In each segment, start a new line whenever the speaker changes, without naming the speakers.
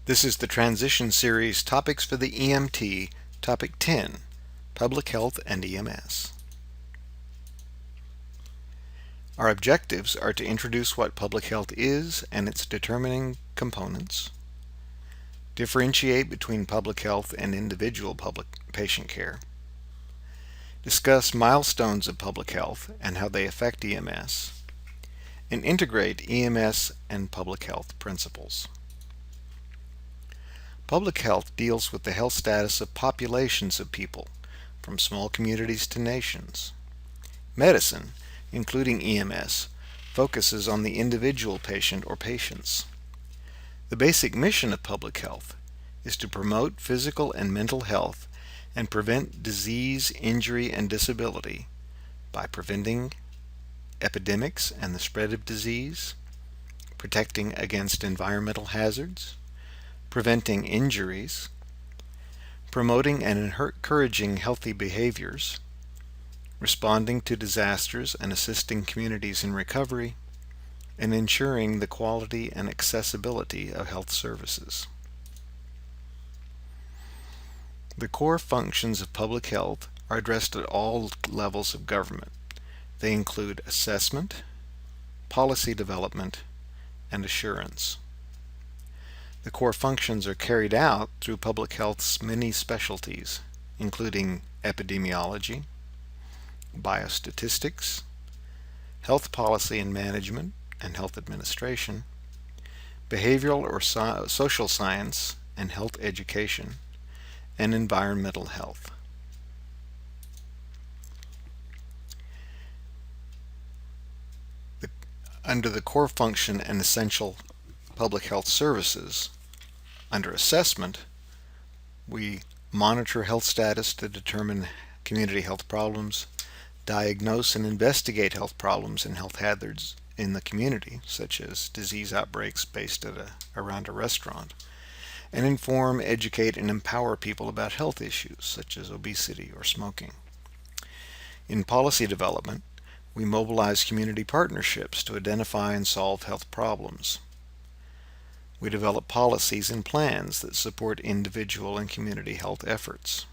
This is the Transition Series Topics for the EMT, Topic 10, Public Health and EMS. Our objectives are to introduce what public health is and its determining components, differentiate between public health and individual public patient care, discuss milestones of public health and how they affect EMS, and integrate EMS and public health principles. Public health deals with the health status of populations of people, from small communities to nations. Medicine, including EMS, focuses on the individual patient or patients. The basic mission of public health is to promote physical and mental health and prevent disease, injury, and disability by preventing epidemics and the spread of disease, protecting against environmental hazards, preventing injuries, promoting and encouraging healthy behaviors, responding to disasters and assisting communities in recovery, and ensuring the quality and accessibility of health services. The core functions of public health are addressed at all levels of government. They include assessment, policy development, and assurance. The core functions are carried out through public health's many specialties, including epidemiology, biostatistics, health policy and management and health administration, behavioral or social science and health education, and environmental health. Under the core function and essential public health services, under assessment, we monitor health status to determine community health problems, diagnose and investigate health problems and health hazards in the community, such as disease outbreaks based around a restaurant, and inform, educate, and empower people about health issues, such as obesity or smoking. In policy development, we mobilize community partnerships to identify and solve health problems. We develop policies and plans that support individual and community health efforts.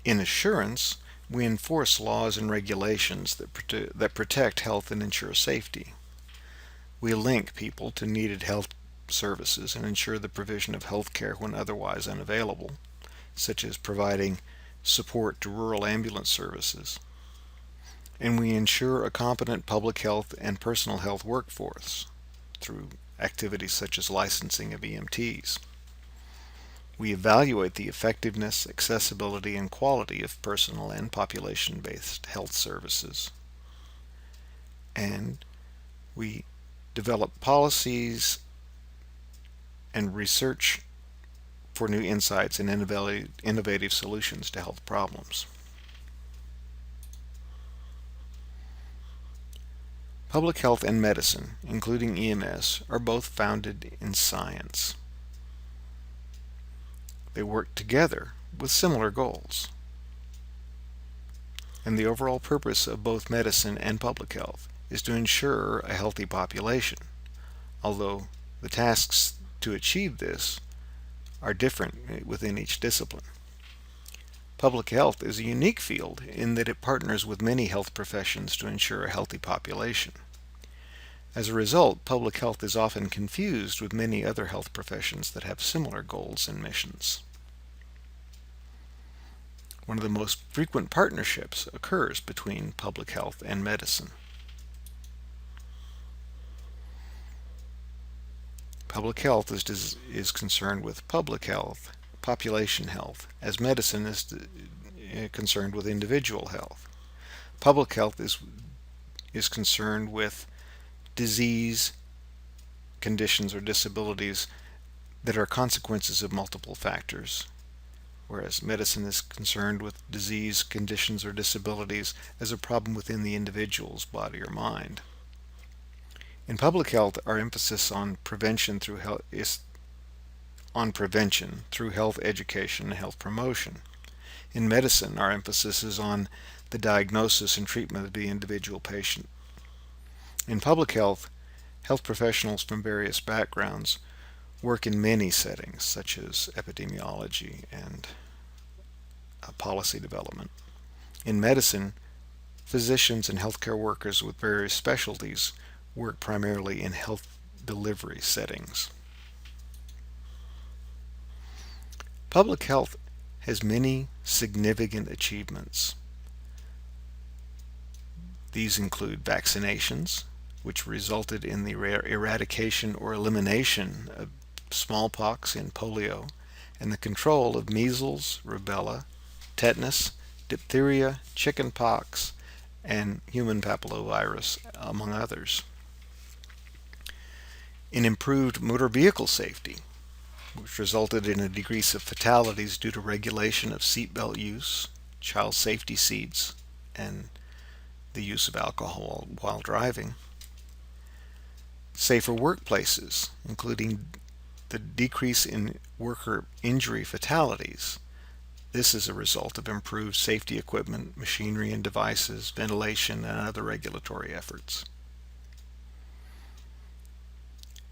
In assurance, we enforce laws and regulations that protect health and ensure safety. We link people to needed health services and ensure the provision of health care when otherwise unavailable, such as providing support to rural ambulance services. And we ensure a competent public health and personal health workforce through activities such as licensing of EMTs. We evaluate the effectiveness, accessibility, and quality of personal and population-based health services. And we develop policies and research for new insights and innovative solutions to health problems. Public health and medicine, including EMS, are both founded in science. They work together with similar goals. And the overall purpose of both medicine and public health is to ensure a healthy population, although the tasks to achieve this are different within each discipline. Public health is a unique field in that it partners with many health professions to ensure a healthy population. As a result, public health is often confused with many other health professions that have similar goals and missions. One of the most frequent partnerships occurs between public health and medicine. Public health is concerned with public health, population health, as medicine is concerned with individual health. Public health is concerned with disease, conditions, or disabilities that are consequences of multiple factors, whereas medicine is concerned with disease, conditions, or disabilities as a problem within the individual's body or mind. In public health, our emphasis on prevention through health education and health promotion. In medicine, our emphasis is on the diagnosis and treatment of the individual patient. In public health, health professionals from various backgrounds work in many settings, such as epidemiology and policy development. In medicine, physicians and healthcare workers with various specialties work primarily in health delivery settings. Public health has many significant achievements. These include vaccinations, which resulted in the eradication or elimination of smallpox and polio, and the control of measles, rubella, tetanus, diphtheria, chickenpox, and human papillomavirus, among others. In improved motor vehicle safety, which resulted in a decrease of fatalities due to regulation of seatbelt use, child safety seats, and the use of alcohol while driving. Safer workplaces, including the decrease in worker injury fatalities. This is a result of improved safety equipment, machinery and devices, ventilation, and other regulatory efforts.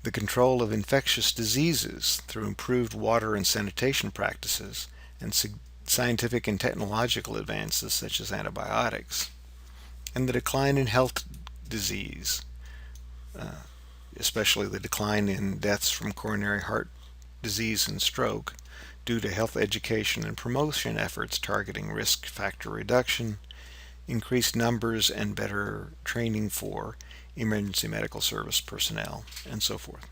The control of infectious diseases through improved water and sanitation practices and scientific and technological advances such as antibiotics. And the decline in health disease, especially the decline in deaths from coronary heart disease and stroke, due to health education and promotion efforts targeting risk factor reduction, increased numbers and better training for emergency medical service personnel, and so forth.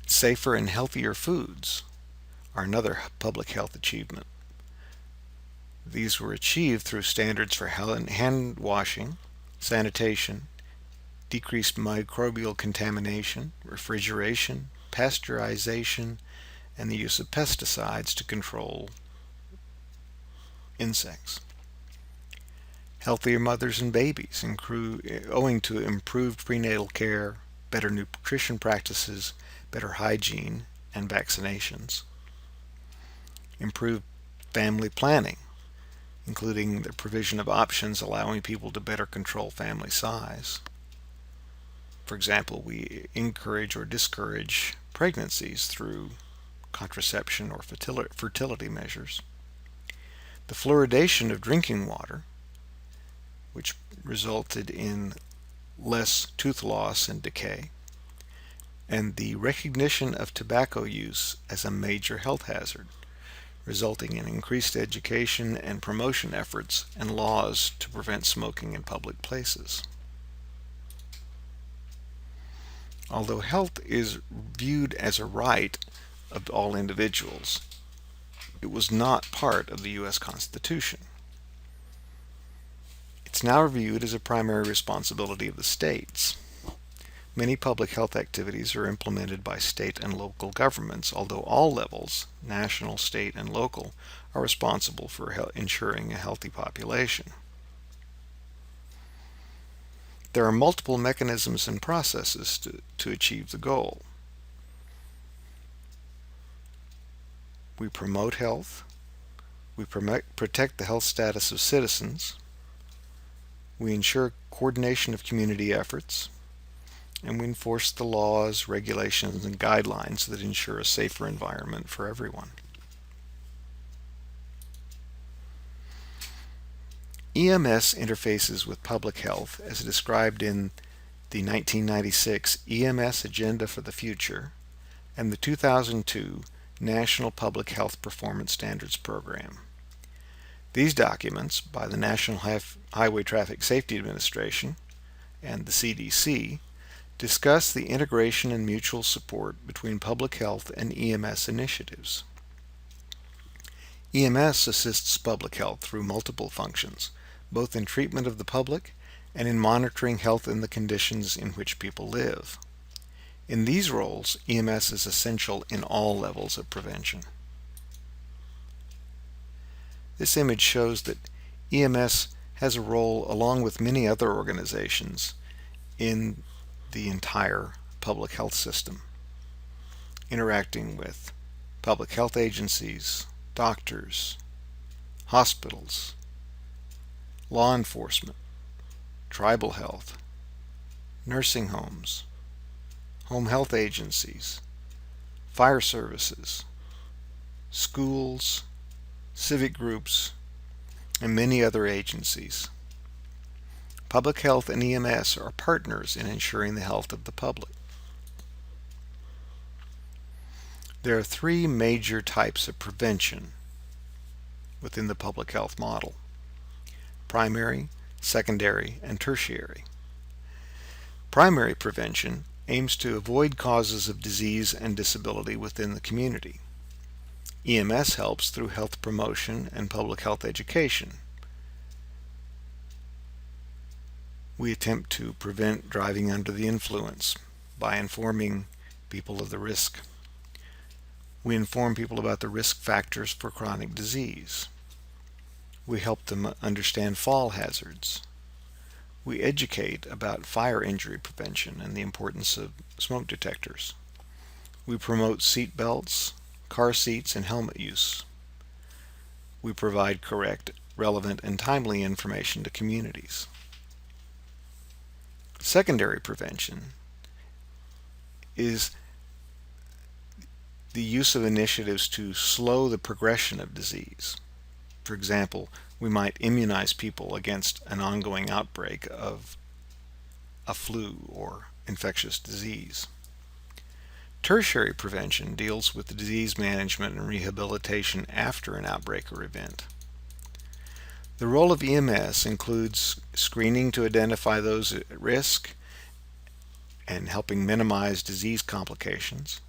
Safer and healthier foods are another public health achievement. These were achieved through standards for hand washing, sanitation, decreased microbial contamination, refrigeration, pasteurization, and the use of pesticides to control insects. Healthier mothers and babies, owing to improved prenatal care, better nutrition practices, better hygiene, and vaccinations. Improved family planning, including the provision of options allowing people to better control family size. For example, we encourage or discourage pregnancies through contraception or fertility measures. The fluoridation of drinking water, which resulted in less tooth loss and decay, and the recognition of tobacco use as a major health hazard, resulting in increased education and promotion efforts and laws to prevent smoking in public places. Although health is viewed as a right of all individuals, it was not part of the U.S. Constitution. It's now viewed as a primary responsibility of the states. Many public health activities are implemented by state and local governments, although all levels, national, state, and local, are responsible for ensuring a healthy population. There are multiple mechanisms and processes to achieve the goal. We promote health, we protect the health status of citizens, we ensure coordination of community efforts, and we enforce the laws, regulations, and guidelines that ensure a safer environment for everyone. EMS interfaces with public health as described in the 1996 EMS Agenda for the Future and the 2002 National Public Health Performance Standards Program. These documents, by the National Highway Traffic Safety Administration and the CDC, discuss the integration and mutual support between public health and EMS initiatives. EMS assists public health through multiple functions, both in treatment of the public and in monitoring health in the conditions in which people live. In these roles, EMS is essential in all levels of prevention. This image shows that EMS has a role, along with many other organizations, in the entire public health system, interacting with public health agencies, doctors, hospitals, law enforcement, tribal health, nursing homes, home health agencies, fire services, schools, civic groups, and many other agencies. Public health and EMS are partners in ensuring the health of the public. There are three major types of prevention within the public health model: primary, secondary, and tertiary. Primary prevention aims to avoid causes of disease and disability within the community. EMS helps through health promotion and public health education. We attempt to prevent driving under the influence by informing people of the risk. We inform people about the risk factors for chronic disease. We help them understand fall hazards. We educate about fire injury prevention and the importance of smoke detectors. We promote seat belts, car seats, and helmet use. We provide correct, relevant, and timely information to communities. Secondary prevention is the use of initiatives to slow the progression of disease. For example, we might immunize people against an ongoing outbreak of a flu or infectious disease. Tertiary prevention deals with the disease management and rehabilitation after an outbreak or event. The role of EMS includes screening to identify those at risk and helping minimize disease complications,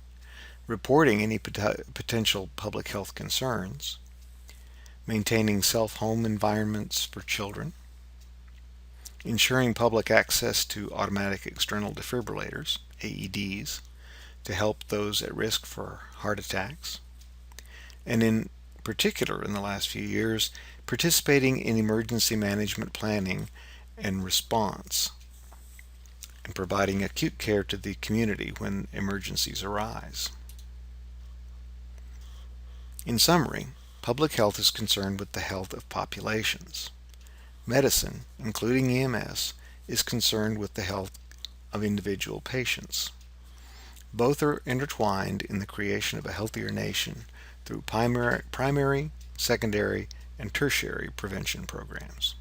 reporting any potential public health concerns, maintaining self-home environments for children, ensuring public access to automatic external defibrillators, AEDs, to help those at risk for heart attacks, and in particular in the last few years, participating in emergency management planning and response, and providing acute care to the community when emergencies arise. In summary, public health is concerned with the health of populations. Medicine, including EMS, is concerned with the health of individual patients. Both are intertwined in the creation of a healthier nation through primary, secondary, and tertiary prevention programs.